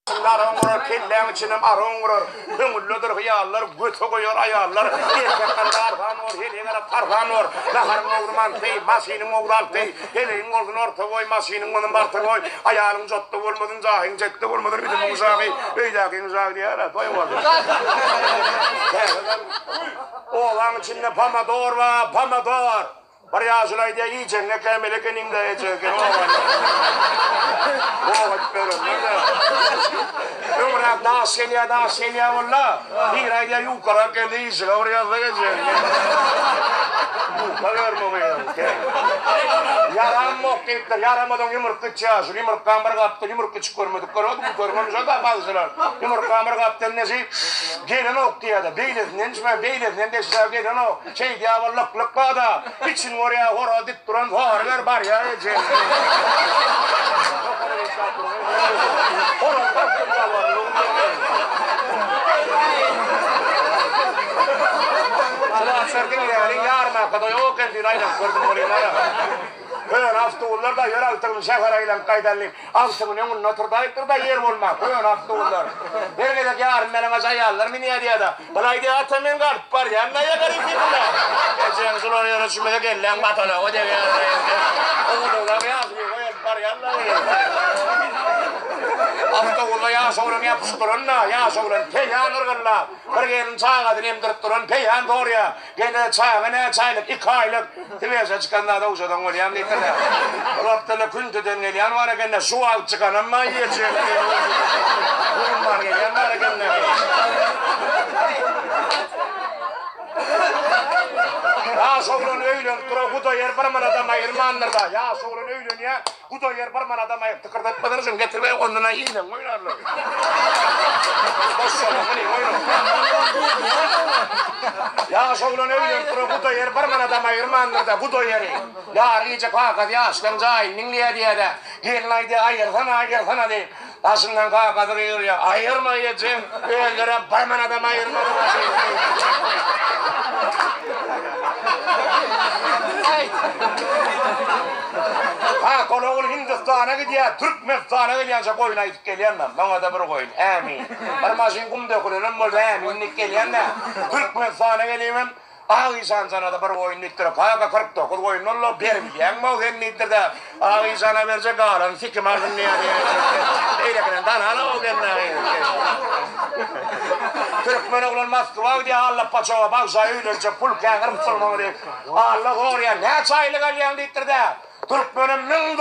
Arongor, kelleğin içinem arongor, hüngüllüdür hıyallar, götü koyuyor ayarlar, erkekler tarhan or, heleğine tarhan or, naharın oğurman tey, masinin oğral tey, heleğin oğlun orta koy, masinin onun bartı koy, ayağının jotta olmadın, zahin cetti olmadın, bir de muzağı, öydaki muzağı diye ara, doyum oldu. Oğlan içinde pamador var, pamador. Var ya şurayı diye yiyeceksin, ne kemelekenin de yiyeceksin, oğlan. Oğlan böyle, nerede? Ömrüm daha seliye valla. Bir ay diye yukarı geldi yiyeceksin, oraya da yiyeceksin. Yukarı mı benim? Yaram yok deyipler, yaramadan yumurta çağır, yumurta bir kaptı, yumurta çıkarmadık, bu görmemiş o da bazılar. Yumurta bir kaptı nesi? Gelin ok diye de, beylezinden de size gelin ok. Şey diye var lıklıkla da, için oraya hora dik duran varlar var ya yiyeceksin. Hora kaptı var. Serdin yani yarına kadar yok edin aynen gördüm oraya. Köyün haftaoğullar da yer altının şeharayla kaydalıyım. Altının onun oturdayıktır da yer olmaz. Köyün haftaoğullar. Herkese yarın benim ayarlar mı niye diye de. Balay diye atamayın garip var ya. Ne yakarım ki buna? Geçen sular yarışmaya gelen batana. O diye o da yazmıyor. O yapar ya. Haftaoğullar ya soğurun yapıştırın da. Ya soğurun peyhan ırgınlar. Bir gelin çağadın emdirip durun peyhan doğruya. Gene çağı ne çaylık 2 aylık. Tivese çıkanlar da uzadan oraya mı yıkırlar. Raptalı küntüden gelen var ya gene su alt çıkan ama yiyecek. Bunlar gelen var ya gene. Ya soğurun öylün dura kuda yer barman adama irmandır da. Ya soğurun öylün ya kuda yer barman adama tıkırdatmadınız getirmeye onuna iyiden oynarlar. Boşsana bunu oynarlar. Ya soğurun öylün dura kuda yer barman adama irmandır da kuda yeri. Ya iyice kalkat ya aslan cahil ninliye diye de. Gelin ayda ayırsana deyip. Aslından kalkat diyor ya ayırma yiyeceğim. Öylere barman adama ayırmadım. Ha konu Hindistan'a gidiyor, Türkmenistan'a gidiyorsa koyuna gidip geliyorlar. Bana da bir koyun, amin. Barmaşın kum dökülünün burada amin, gidip geliyorlar. Türkmenistan'a geleyim, Ağizan sana da bir koyun ittirip, haka 49 koyun oğlu, bir milyon mu kendini ittirdi. Ağizan'a verecek ağlan, sikim ağzın diye. Eylekinin danana o kendine. Türkmen oğlan Moskva diye Allah paçağa baksa öylece pul kağır mısırmanı diye. Allah oraya ne çaylı kalyan ittirdi. Türkmen'in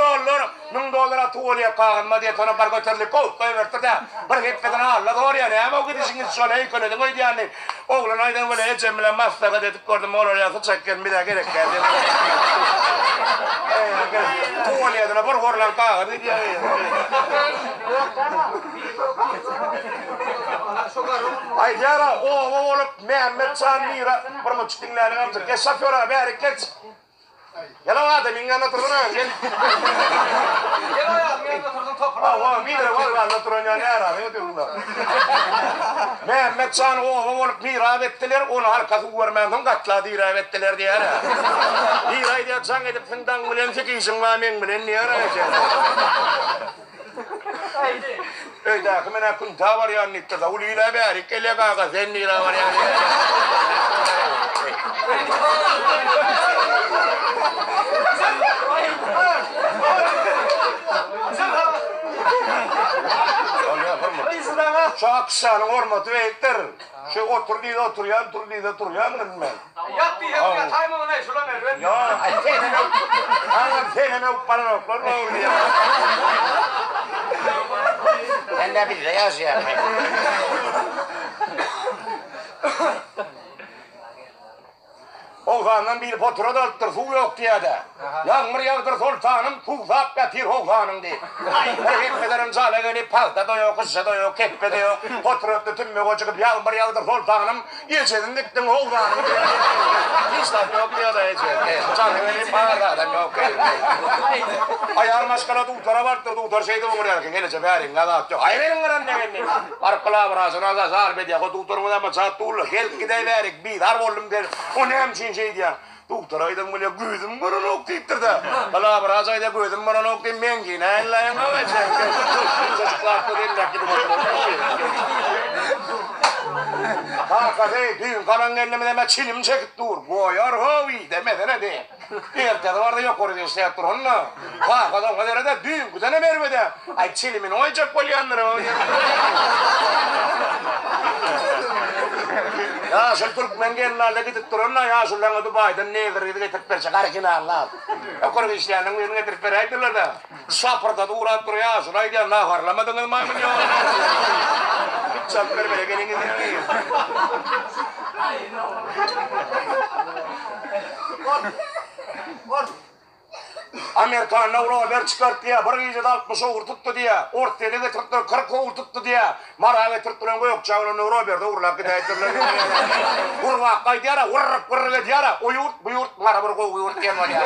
$1000 tuğluya kağınma diye tona par götürülük koyvertirdi. Bir hepkeden Allah oraya ne ama o gidişiniz şöyle yıkılıyordun o diye. Oğlan aydan böyle ecemle Moskva'da dedip gördüm oraya sıçakken bir daha gerek geldi. Tuğluyadına bir horlan kağır diye. Ay yara o olup Mehmet Can Mira bir mi çıktınlar amca geç şoföre bari geç. Yalan adam ingana turuna gel. Yalan ingana turuna topla. Aa Mira var turuna ne ara ne diyorlar. Mehmet Can o olup Mira ettiler onu arkası görmeden katladı Mira ettiler diye ara. Mira diye can edip fından bilen fikirsin var men bilen ne ara diyecek. Öyle kimine kunta var ya nitte da uluyla bari kelle kaga zenira var ya. Şu akşamın ormanı verir. Şu oturuyan ben. Yattı ya taymını ne şuna ver. Ya teneme para yok. Ben de bir yaz ya. Oğlanın bir fatura da alttır, su yok diye de. Yağmur yağdır sultanım, tuzak getir oğlanım diye. Hepkelerim zale gelip palta da yok, kızsa da yok, keppe de yok. Fatura da tümme koçup yağmur yağdır sultanım, yiyeceğin diktin oğlanım diye. İstat yok diye de yiyeceğin. Zale gelip palta da yok. Ayağın maskara tuğtara vardır, tuğtar şeyde olur yarken. Gelece verin, kadar yok. Ay verin kıran ne gelin. Arkala burasına da zar bediye, o tuğtarımı da maçat tuğla. Gel gidey verik, bir dar oğlum der. O ne hemşin şey diye. doktoraydan böyle gözüm moronok deyiptir de. Hala biraz ayda gözüm moronok deyip men ki ne ellayın olacak. Çocuklar da derler ki bu hakikaten düğün kalan elime deme çilim çekip dur. Boyar hovi demedene de. Ertede var da yok orada işte yaptır onunla. Hakikaten o kadar da düğün kuzene vermedi. Ay çilimin oyacak polyanları. Ya şu Türkmen gelinlerle gidip durunla ya şu lan Dubai'den ne kadar getirip verecek harekini Allah. Yok orada işleyenin birini getirip vereydiler de. Sapırda da uğrat duruyor ya şurayı diyen la harlamadınız maymun ya. Çap vermeye gelin gidin. Amerikan'la Robert çıkarttı ya, bir gece de 60 oğur tuttu diye, ortaya da getirttiler 40 oğur tuttu diye, mara getirttiler yok çağırın Robert'e uğurlak giderdiler. Vurmak kaydı yara, vurrık yara, o yurt bu yurt, mara bir koğu yurt diyen var ya.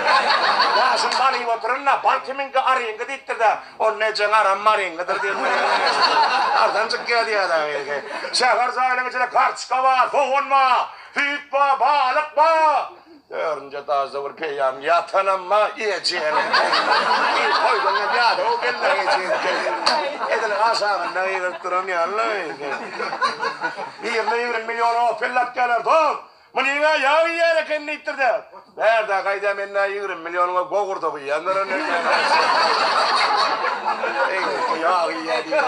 Ya şun balayı oturunla, bal kimin ki arayın gidittir de, o nece aram marayın gidir diyen var ya. Ardan çıkıyor diye da. Şehir sahilin içine karçka var, soğunma, fitma, balıkma. Görünce taze bir peyam yatanama yiyeceğim. İyi koydun ya da o günler yiyeceğim. Edin aşağında yırttırım ya Allah'ım. 20 milyon o pillat gelir dur. Mınıga yağı yiyerek kendini ittirdi. Nerede kayda menna 20 milyonuna koğurdu bu yanlara ne gelmez. Yağı yiyedi.